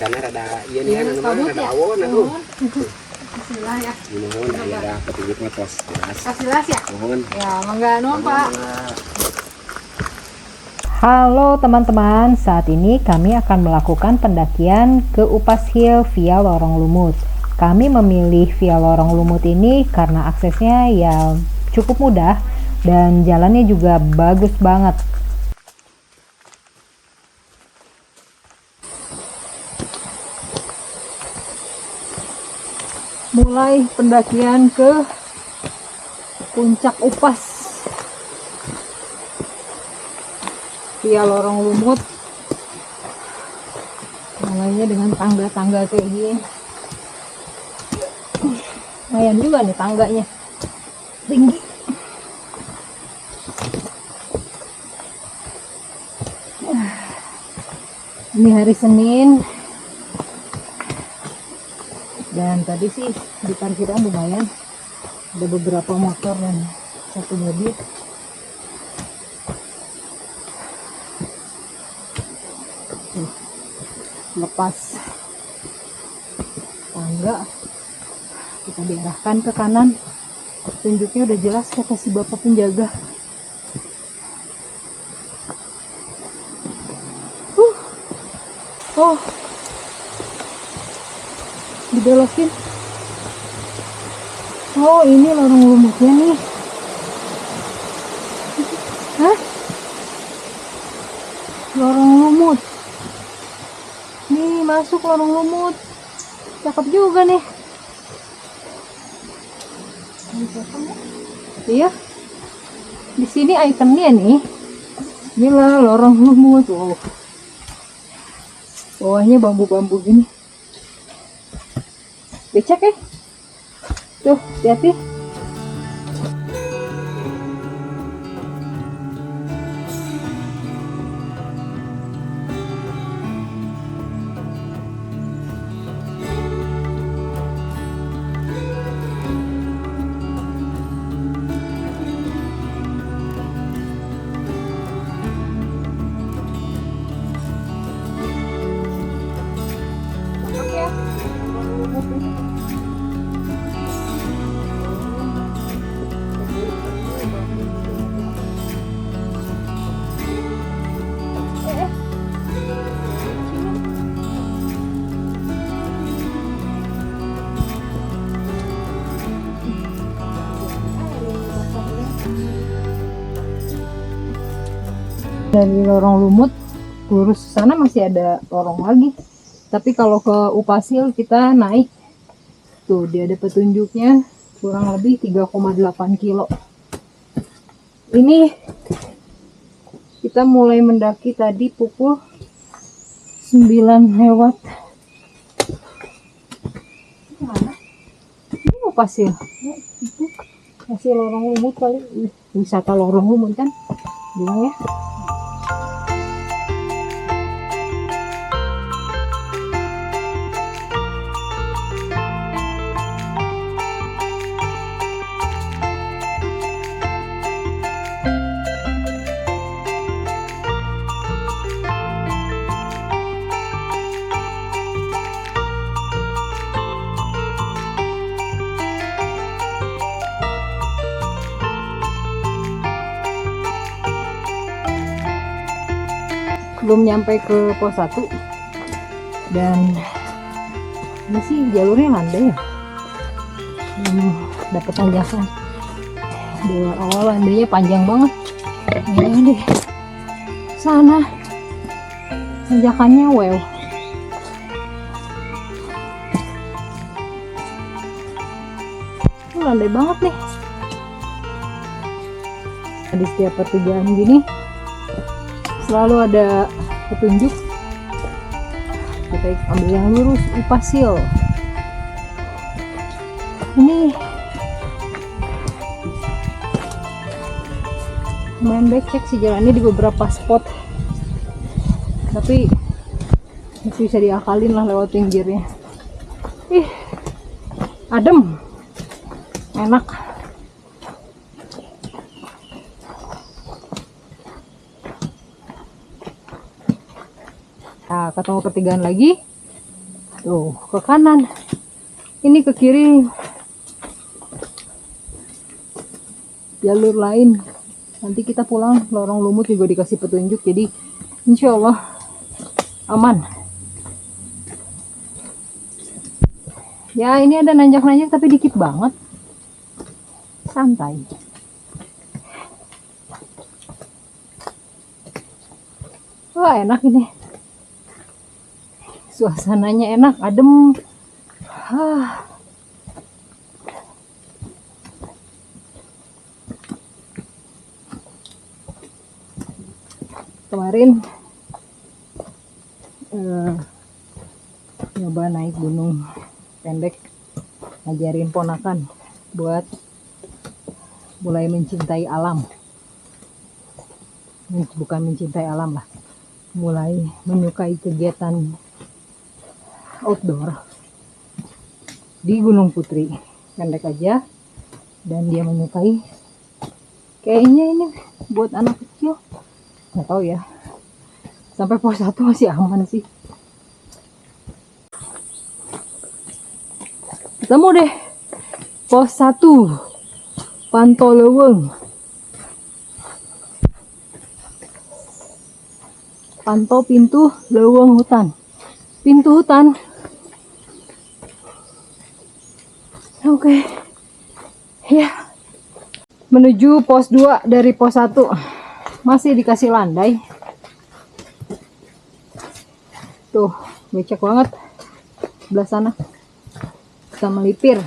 Karena rada iya nih Iya, anu mah kabut rada ya? awon atuh. Bismillah ya. Mohon aya petunjuknya tos jelas. Kasih las ya. Mohon. Ya, mangga nuhun Pak. Halo teman-teman, saat ini kami akan melakukan pendakian ke Upas Hill via Lorong Lumut. Kami memilih via Lorong Lumut ini karena aksesnya ya cukup mudah dan jalannya juga bagus banget. Mulai pendakian ke puncak Upas via Lorong Lumut. Mulainya dengan tangga-tangga kayak gini. Lumayan juga nih tangganya, tinggi. Ini hari Senin. Dan tadi sih di parkiran lumayan, ada beberapa motor dan satu mobil. Lepas tangga, kita diarahkan ke kanan. Tunjuknya udah jelas kata si bapak penjaga. Oh, dibelokin. Oh, ini lorong lumutnya nih. Hah? Lorong lumut. Nih, masuk lorong lumut. Cakep juga nih. Iya. Di sini ikonnya nih. Inilah lorong lumut. Wow. Bawahnya bambu-bambu gini. Becek ya? Tuh, hati-hati. Dari lorong lumut lurus sana masih ada lorong lagi, tapi kalau ke Upas Hill kita naik tuh, dia ada petunjuknya kurang lebih 3,8 kilo. Ini kita mulai mendaki tadi pukul 9 lewat. Ini Upas Hill, masih lorong lumut kali, wisata lorong lumut kan bilang ya. Belum nyampe ke pos 1 dan ini sih jalurnya landai ya, dapat tanjakan di awal landainya panjang banget. Ini deh sana tanjakannya wow. Ini landai banget nih. Di setiap pertigaan gini selalu ada petunjuk. Kita ambil yang lurus, Upas Hill. Ini lumayan becek sih jalannya di beberapa spot, tapi masih bisa diakalin lah lewat pinggirnya. Ih, adem, enak. Nah, ketemu pertigaan lagi, Tuh, ke kanan. Ini ke kiri. Jalur lain. Nanti kita pulang, lorong lumut juga dikasih petunjuk. Jadi insya Allah aman. Ya ini ada nanjak-nanjak tapi dikit banget. Santai. Wah enak ini. Suasananya enak, adem. Kemarin nyoba naik gunung pendek, ngajarin ponakan buat mulai mencintai alam. Bukan mencintai alam lah, mulai menyukai kegiatan outdoor di Gunung Putri. Pendek aja dan dia menyukai. Kayaknya ini buat anak kecil, nggak tahu ya, sampai pos 1 masih aman sih. Ketemu deh pos 1 Pantau Leuweung. Pantau pintu Leuweung hutan. Pintu hutan. Oke. Ya. Menuju pos 2 dari pos 1. Masih dikasih landai. Tuh, becek banget. Sebelah sana. Bisa melipir.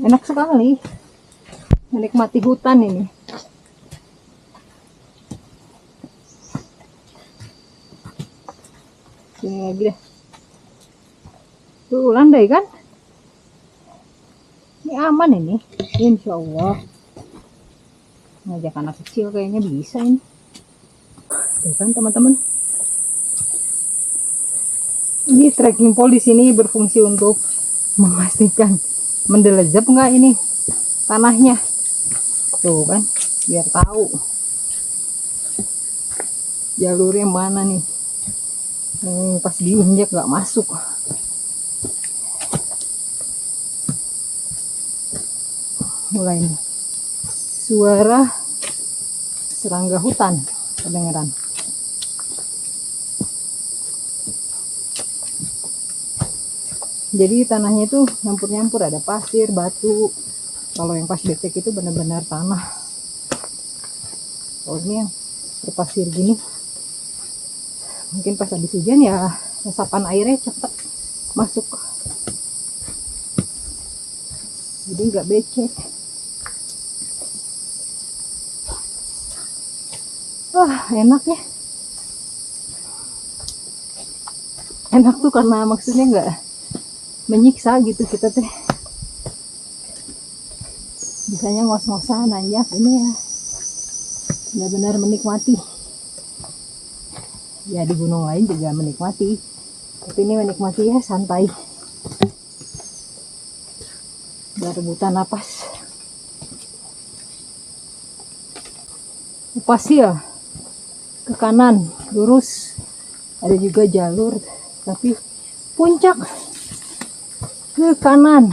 Enak sekali menikmati hutan ini. Sini lagi deh. Tuh landai kan? Ini aman ini, insya Allah. Ngajak anak kecil kayaknya bisa ini. Tuh kan teman-teman. Ini trekking pole di sini berfungsi untuk memastikan mendelejap nggak ini tanahnya. Tuh kan, biar tahu jalurnya mana nih. Pas diinjak nggak masuk. Mulai nih. Suara serangga hutan kedengeran. Jadi tanahnya itu nyampur-nyampur, ada pasir, batu. Kalau yang pas becek itu benar-benar tanah. Kalau ini yang berpasir gini, mungkin pas habis hujan ya resapan airnya cepat masuk. Jadi nggak becek. Wah, enak ya. Enak tuh karena maksudnya nggak menyiksa gitu kita teh. Biasanya ngos-ngosan nanjak, ini ya benar-benar menikmati. Ya di gunung lain juga menikmati, tapi ini menikmati ya santai. Berebutan napas. Pasir ke kanan lurus, ada juga jalur tapi puncak ke kanan.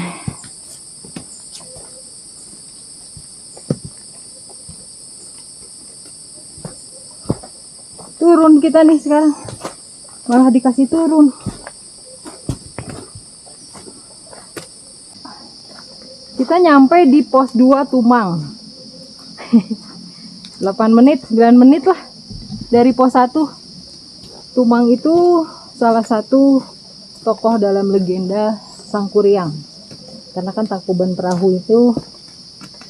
Turun kita nih sekarang, malah dikasih turun. Kita nyampe di pos 2 Tumang. 8 menit, 9 menit lah dari pos 1. Tumang itu salah satu tokoh dalam legenda Sangkuriang. Karena kan Tangkuban Perahu itu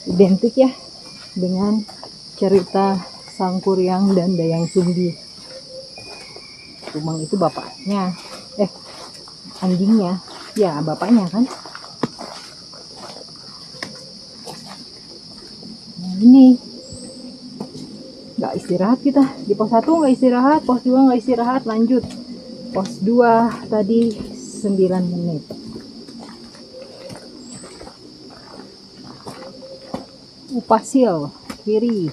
identik ya dengan cerita Sangkuriang dan Dayang Sumbi. Tumang itu bapaknya, anjingnya, ya bapaknya kan. Nah ini nggak istirahat kita di pos 1, nggak istirahat, pos 2 nggak istirahat, lanjut pos 2 tadi 9 menit. Upasil kiri.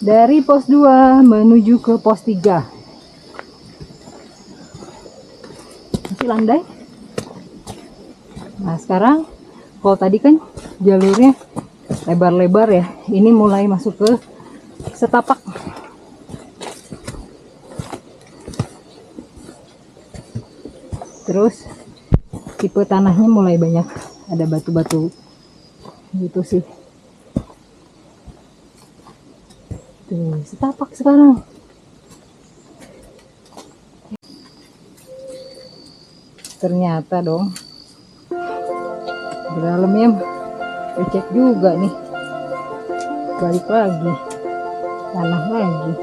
Dari pos 2 menuju ke pos 3. Masih landai. Nah sekarang kalau tadi kan jalurnya lebar-lebar ya, ini mulai masuk ke setapak. Terus tipe tanahnya mulai banyak, ada batu-batu gitu sih. Tuh setapak sekarang. Ternyata dong di dalamnya becek juga nih, balik lagi tanah lagi.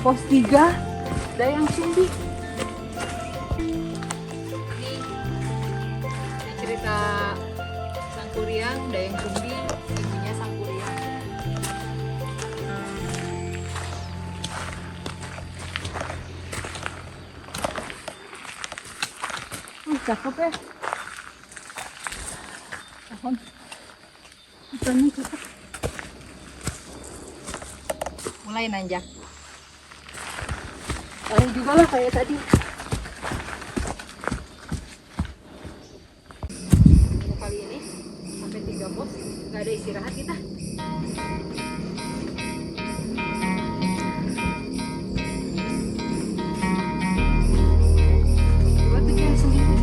Pos 3 Dayang Sumbi. Ini cerita Sangkuriang, Dayang Sumbi, ibunya Sangkuriang. Cakep ya. Cakep. Ikannya cakep. Mulai nanjak. Lari juga lah kayak tadi. Untuk kali ini sampai 3 pos, nggak ada istirahat kita. Buat tujuan sendiri.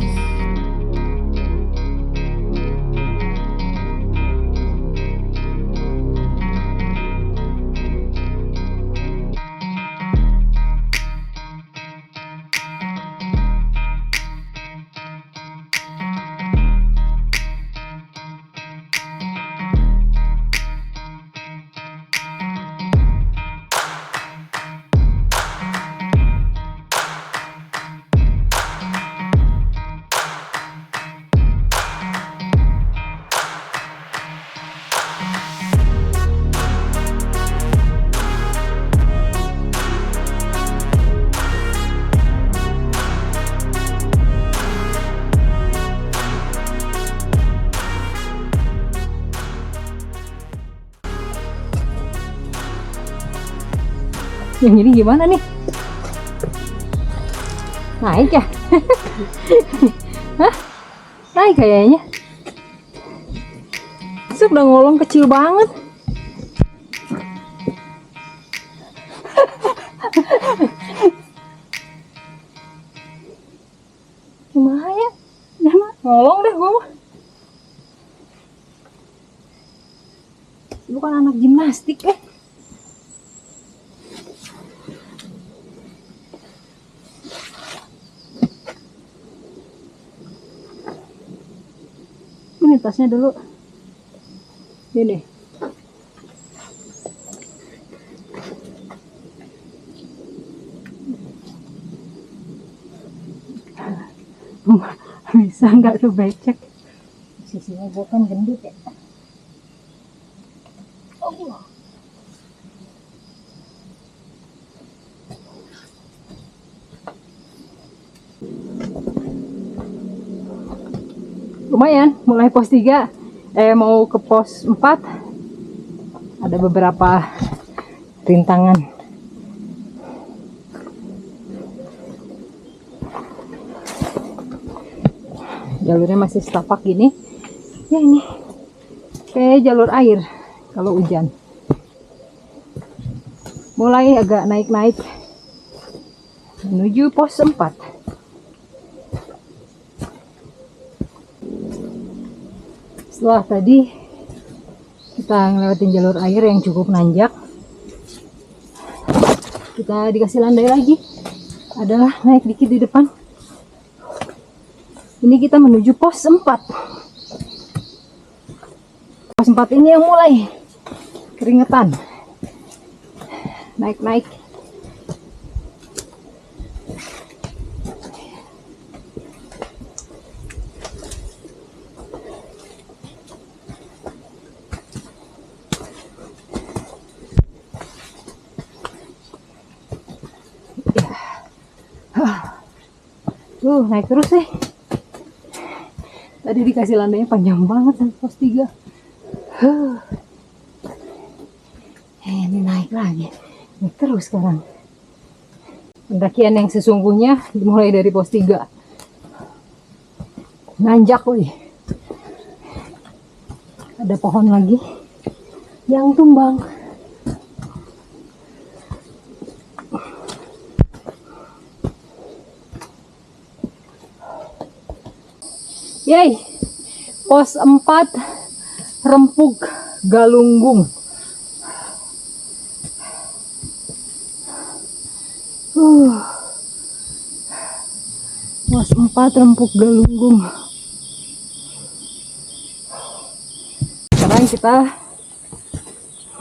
Yang ini gimana nih? Naik ya? Hah? Naik kayaknya. Masuk udah ngolong kecil banget. Gimana ya? Ngolong deh gua mah. Bukan anak gimnastik Ini tasnya dulu. Ini. Bisa nggak tuh becek? Sisinya gua kan gendut ya. Oh. Lumayan, mulai pos 3 mau ke pos 4 ada beberapa rintangan. Jalurnya masih setapak gini. Ya ini kayak jalur air kalau hujan. Mulai agak naik-naik menuju pos 4. Setelah tadi kita ngelewatin jalur air yang cukup nanjak, kita dikasih landai lagi. Adalah naik dikit di depan. Ini kita menuju pos 4. Pos 4 ini yang mulai keringetan. Naik-naik. Naik terus deh. Tadi dikasih landainya panjang banget sampai pos 3. Ini naik lagi. Naik terus sekarang. Pendakian yang sesungguhnya dimulai dari pos 3. Nanjak wih. Ada pohon lagi yang tumbang. Yeay, pos 4 Rempuk Galunggung. Pos 4 Rempuk Galunggung. Sekarang kita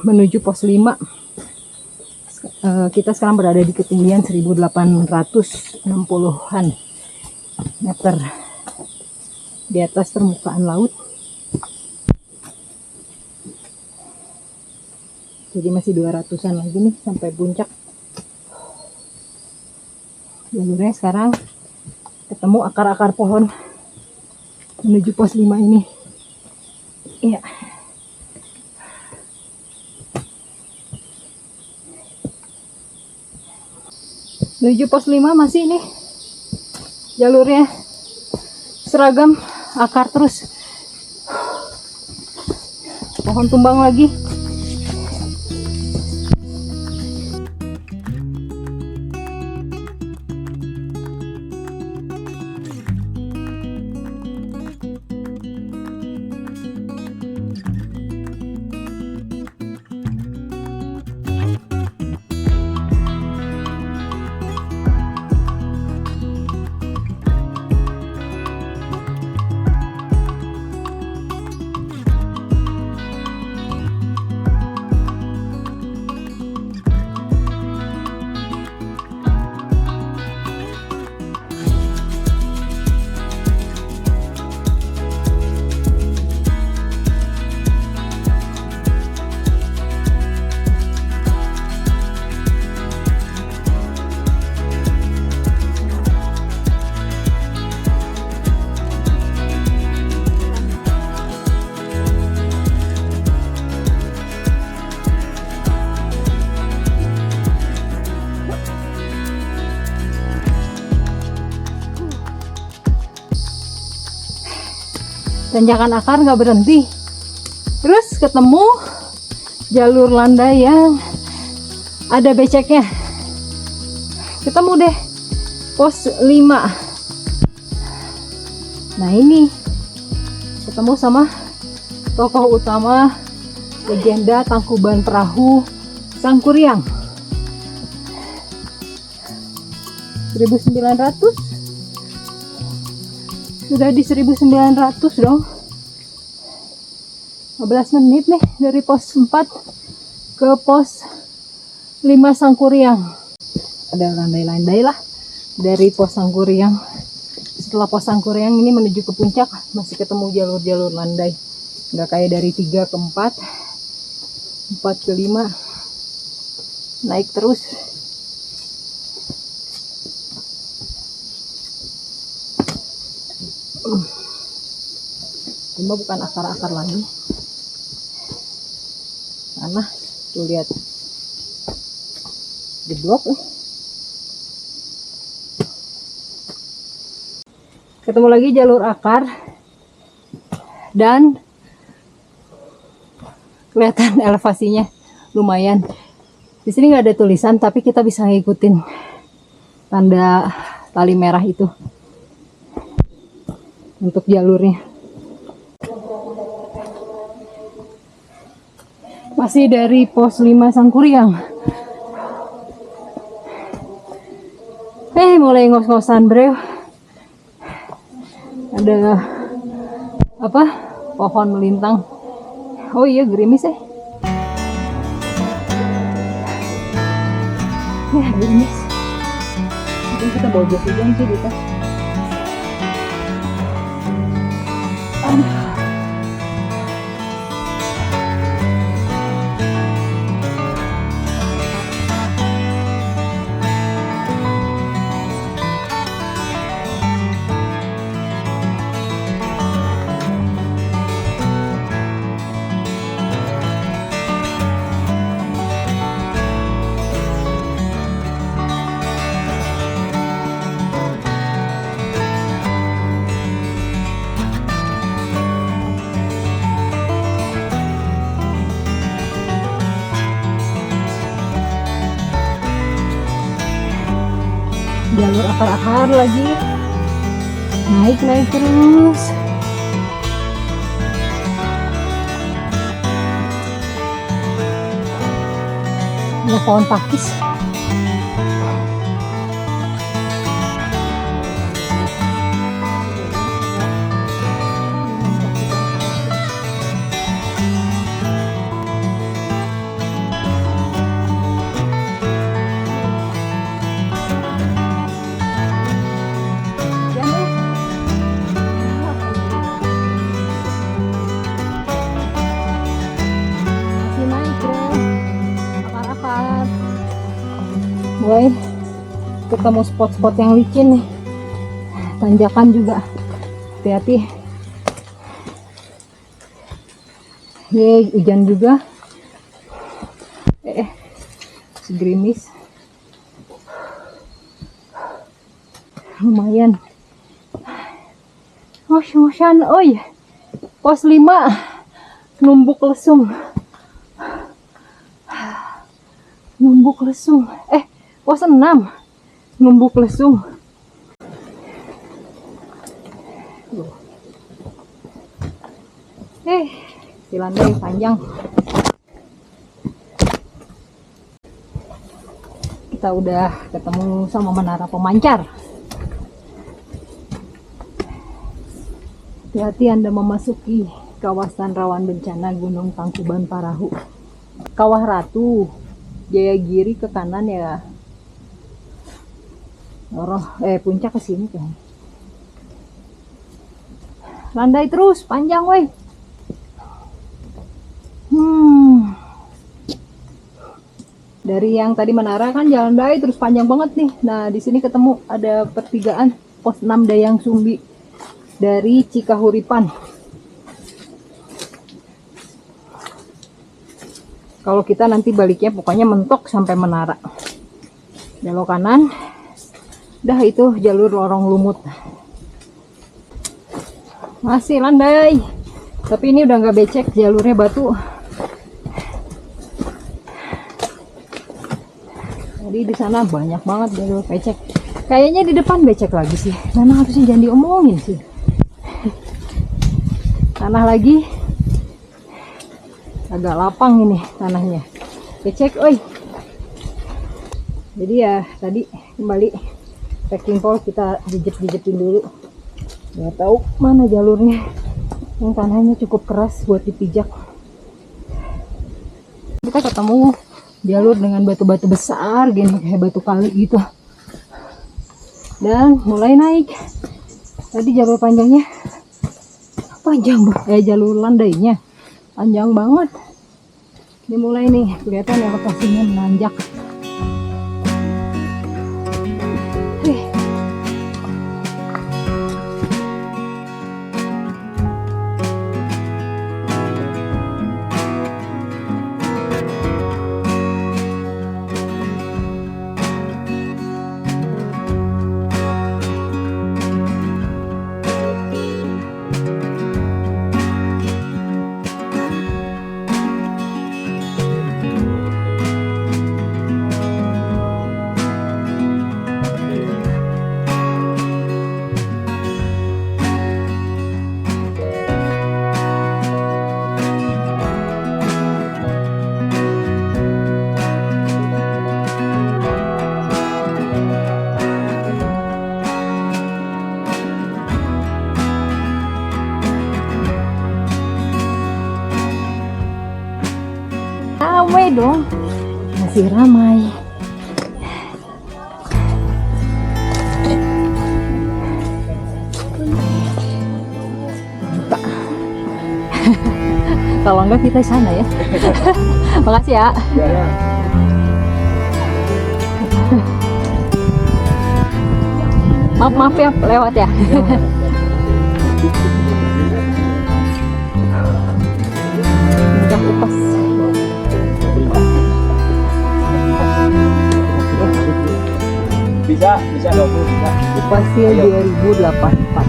menuju pos 5. Kita sekarang berada di ketinggian 1860-an meter di atas permukaan laut. Jadi masih 200-an lagi nih sampai puncak. Jalurnya sekarang ketemu akar-akar pohon menuju pos 5 ini. Iya. Menuju pos 5 masih nih jalurnya seragam, akar terus. Pohon tumbang lagi. Tanjakan akar nggak berhenti. Terus ketemu jalur landai yang ada beceknya. Ketemu deh pos 5. Nah ini ketemu sama tokoh utama legenda Tangkuban Perahu Sangkuriang. 1900 sudah di 1900 dong. 15 menit nih dari pos 4 ke pos 5 Sangkuriang. Ada landai-landai lah dari pos Sangkuriang. Setelah pos Sangkuriang ini menuju ke puncak masih ketemu jalur-jalur landai. Nggak kayak dari 3 ke 4, 4 ke 5, naik terus. Cuma bukan akar-akar lagi. tanah. Tuh lihat, jeblok. Ketemu lagi jalur akar dan kelihatan elevasinya lumayan. Di sini nggak ada tulisan, tapi kita bisa ngikutin tanda tali merah itu untuk jalurnya. Masih dari pos 5 Sangkuriang. Mulai ngos-ngosan bro. Ada apa? Pohon melintang. Oh iya, gerimis ya. Gerimis. Mungkin kita bawa jas hujan sih di tas. Jalur akar-akar lagi, naik terus. Ada pohon pakis. Boy, ketemu spot-spot yang licin nih, tanjakan juga, hati-hati. Ye, hujan juga, segerimis, lumayan. Ngos-ngosan, oi, pos 5, numbuk lesung, pos 6 numbuk lesung. Si landai panjang. Kita udah ketemu sama menara pemancar. Hati-hati Anda memasuki kawasan rawan bencana Gunung Tangkuban Parahu. Kawah Ratu, Jayagiri ke kanan ya. Puncak ke sini kan. Landai terus, panjang woi. Dari yang tadi menara kan jalan Dai terus panjang banget nih. Nah, di sini ketemu ada pertigaan pos 6 Dayang Sumbi dari Cikahuripan. Kalau kita nanti baliknya pokoknya mentok sampai menara. Belok kanan. Dah itu jalur lorong lumut. Masih landai. Tapi ini udah nggak becek, jalurnya batu. Jadi di sana banyak banget jalur becek. Kayaknya di depan becek lagi sih. Memang harusnya jangan diomongin sih. Tanah lagi. Agak lapang ini tanahnya. Becek, oi. Jadi ya tadi kembali packing pole kita jejet-jejetin dulu. Nggak tahu mana jalurnya. Yang tanahnya cukup keras buat dipijak. Kita ketemu jalur dengan batu-batu besar gini, kayak batu kali gitu. Dan mulai naik. Tadi jalur panjangnya panjang banget. Jalur landainya panjang banget. Ini mulai nih, kelihatan elevasinya menanjak. Ramai dong, masih ramai. Kalau enggak kita sana ya. Makasih ya. Maaf ya lewat ya. Udah kupas. Bisa 20 bisa. Upasil 2084.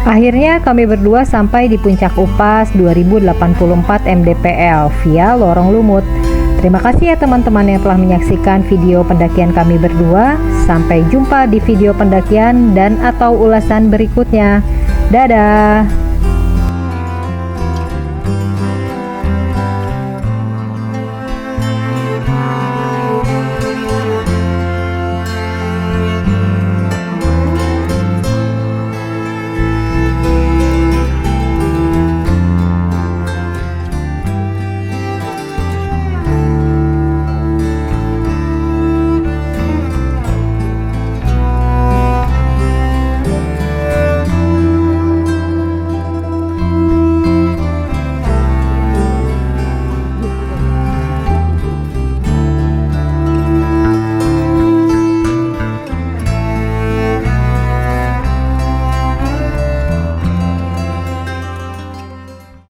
Akhirnya kami berdua sampai di puncak Upas 2084 MDPL via Lorong Lumut. Terima kasih ya teman-teman yang telah menyaksikan video pendakian kami berdua. Sampai jumpa di video pendakian dan atau ulasan berikutnya. Dadah!